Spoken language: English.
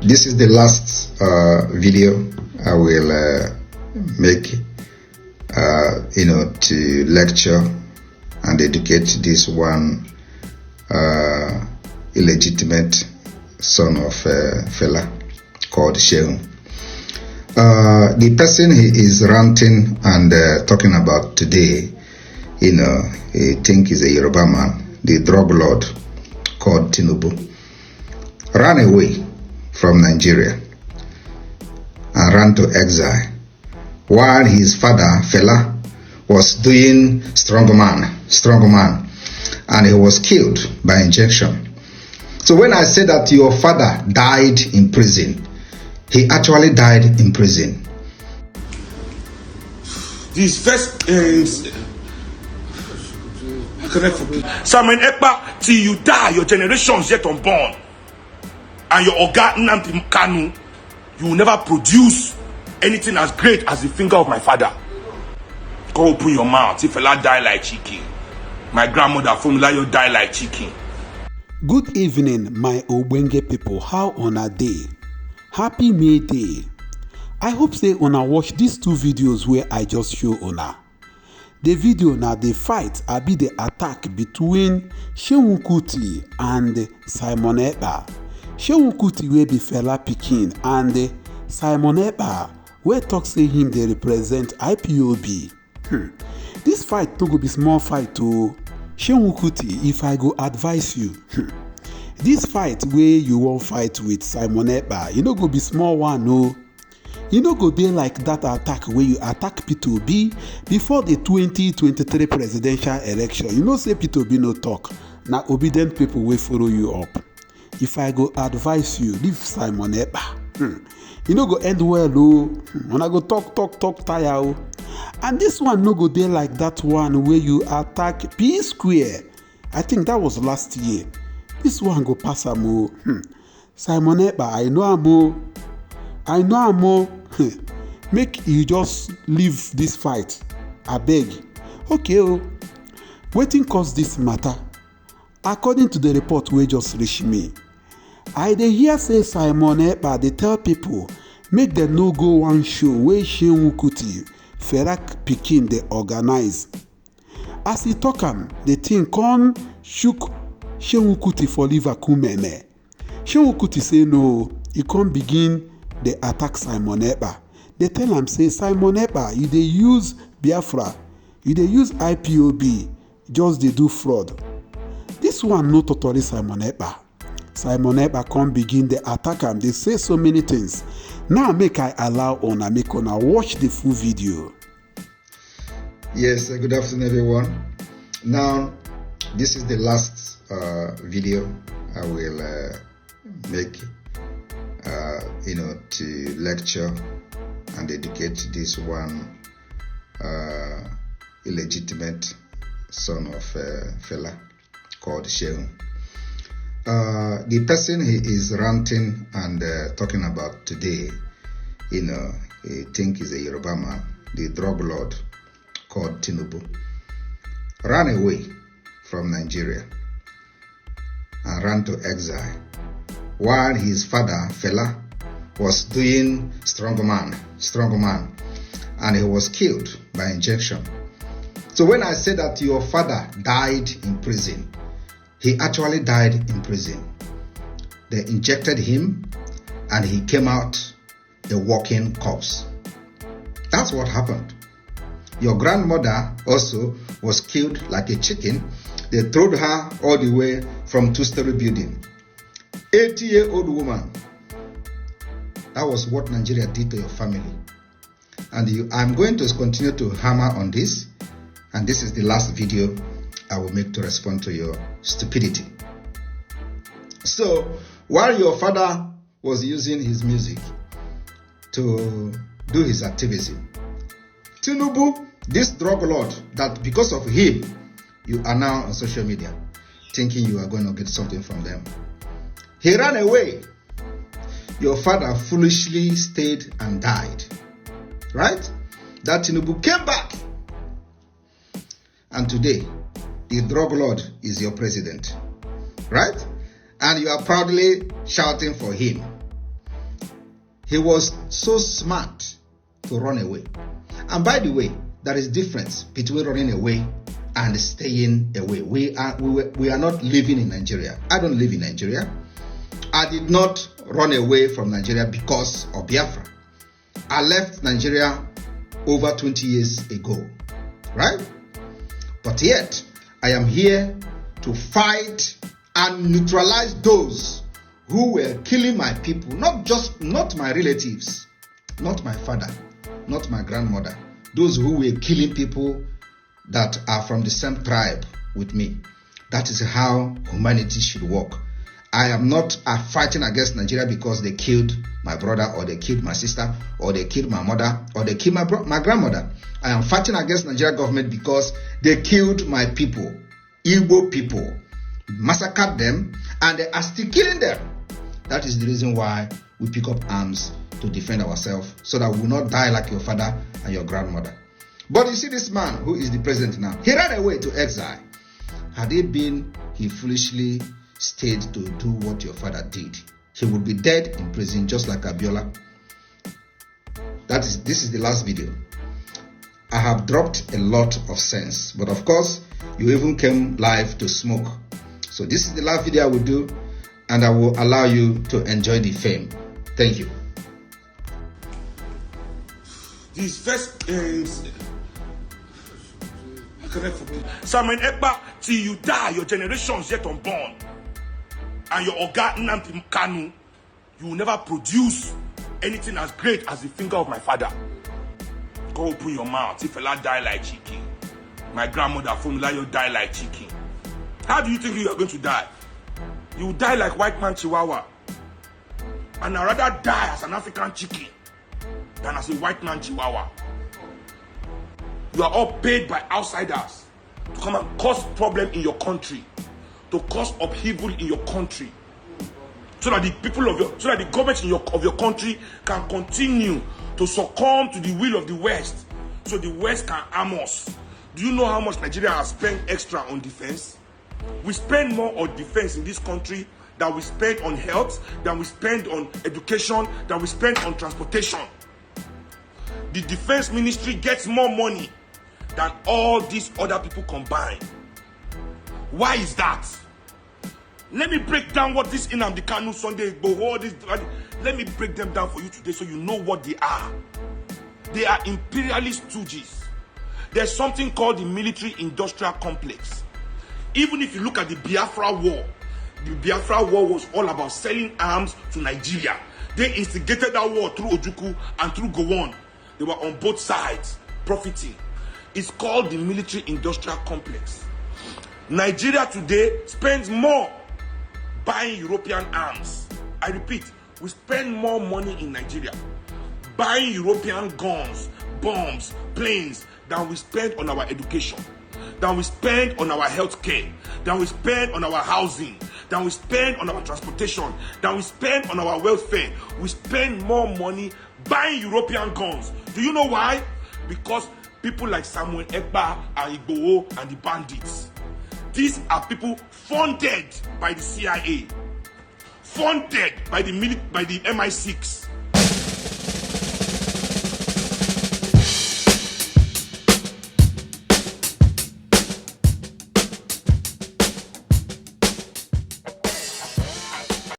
This is the last video I will make, to lecture and educate this one illegitimate son of fella called Seun. The person he is ranting and talking about today, I think is a Yoruba man, the drug lord called Tinubu, ran away from Nigeria and ran to exile while his father, fella, was doing strongman, and he was killed by injection. So when I say that your father died in prison, he actually died in prison. These first Simon Ekpa, till you die, your generation is yet unborn. And your Oga Nnamdi Kanu, you will never produce anything as great as the finger of my father. Go open your mouth. If fella die like chicken, my grandmother formula you die like chicken. Good evening, my Obwenge people. How on a day? Happy May Day. I hope say una watch these two videos where I just show una. The video now the fight be the attack between Seun Kuti and Simon Ekpa. Seun Kuti will be fella pikin and Simon Ekpa where talk say him they represent IPOB. This fight no go be small fight to Seun Kuti. If I go advise you, this fight where you won't fight with Simon Ekpa, you no go be small one, no. You no go dey like that attack where you attack P2B before the 2023 presidential election. You know say P2B no talk. Now obedient people will follow you up. If I go advise you, leave Simon Ekpa. You no go end well, oh. When I go talk tire, oh. And this one no go dey like that one where you attack P Square. I think that was last year. This one go pass am, oh. Simon Ekpa, I know am, oh. Make you just leave this fight. I beg. Okay, oh. Wetin cause this matter? According to the report wey just reach me, I dey hear say Simon Ekpa dey tell people make dem no go one show wey Seun Kuti Ferak pikin dey organize. As he talk am, the thing come shook Seun Kuti for liver kumeme. Seun Kuti say no, he come begin dey attack Simon Ekpa. They tell am say Simon Ekpa, you dey use Biafra, you dey use IPOB, just dey do fraud. This one no totally Simon Ekpa. Simon Ekpa come begin the attack am. They say so many things. Now make I allow una make una watch the full video. Yes, good afternoon everyone. Now this is the last video I will make, to lecture and educate this one illegitimate son of fella called Seun. The person he is ranting and talking about today, I think is a Yoruba man, the drug lord called Tinubu, ran away from Nigeria and ran to exile while his father, fella, was doing strongman, and he was killed by injection. So when I say that your father died in prison, he actually died in prison. They injected him and he came out a walking corpse. That's what happened. Your grandmother also was killed like a chicken. They threw her all the way from two-story building. 80-year-old woman. That was what Nigeria did to your family. And I'm going to continue to hammer on this. And this is the last video I will make to respond to your stupidity. So, while your father was using his music to do his activism, Tinubu, this drug lord, that because of him, you are now on social media thinking you are going to get something from them. He ran away. Your father foolishly stayed and died. Right? That Tinubu came back. And today, the drug lord is your president. Right? And you are proudly shouting for him. He was so smart to run away. And by the way, there is difference between running away and staying away. We are not living in Nigeria. I don't live in Nigeria. I did not run away from Nigeria because of Biafra. I left Nigeria over 20 years ago, right? But yet, I am here to fight and neutralize those who were killing my people, not my relatives, not my father, not my grandmother, those who were killing people that are from the same tribe with me. That is how humanity should work. I am not fighting against Nigeria because they killed my brother, or they killed my sister, or they killed my mother, or they killed my grandmother. I am fighting against Nigeria government because they killed my people, Igbo people, massacred them, and they are still killing them. That is the reason why we pick up arms to defend ourselves, so that we will not die like your father and your grandmother. But you see this man who is the president now, he ran away to exile. Had it been he foolishly stayed to do what your father did, he would be dead in prison just like Abiola. This is the last video. I have dropped a lot of sense, but of course, you even came live to smoke. So this is the last video I will do, and I will allow you to enjoy the fame. Thank you. These first Simon Ekpa, till you die, your generation is yet unborn. And your Oga Nnamdi Kanu, you will never produce anything as great as the finger of my father. Go open your mouth. If Allah die like chicken, my grandmother Funmilayo die like chicken. How do you think you are going to die? You will die like white man Chihuahua. And I'd rather die as an African chicken than as a white man Chihuahua. You are all paid by outsiders to come and cause problem in your country, to cause upheaval in your country, so that the people of so that the government of your country can continue to succumb to the will of the West, so the West can arm us. Do you know how much Nigeria has spent extra on defense? We spend more on defense in this country than we spend on health, than we spend on education, than we spend on transportation. The defense ministry gets more money than all these other people combined. Why is that? Let me break down what this Nnamdi Kanu, Sunday Igboho, let me break them down for you today so you know what they are. They are imperialist stooges. There's something called the military-industrial complex. Even if you look at the Biafra war, the Biafra war was all about selling arms to Nigeria. They instigated that war through Ojukwu and through Gowon. They were on both sides, profiting. It's called the military-industrial complex. Nigeria today spends more buying European arms. I repeat, we spend more money in Nigeria buying European guns, bombs, planes than we spend on our education, than we spend on our health care, than we spend on our housing, than we spend on our transportation, than we spend on our welfare. We spend more money buying European guns. Do you know why? Because people like Simon Ekpa and Igboho and the bandits, these are people funded by the CIA, funded by the MI6,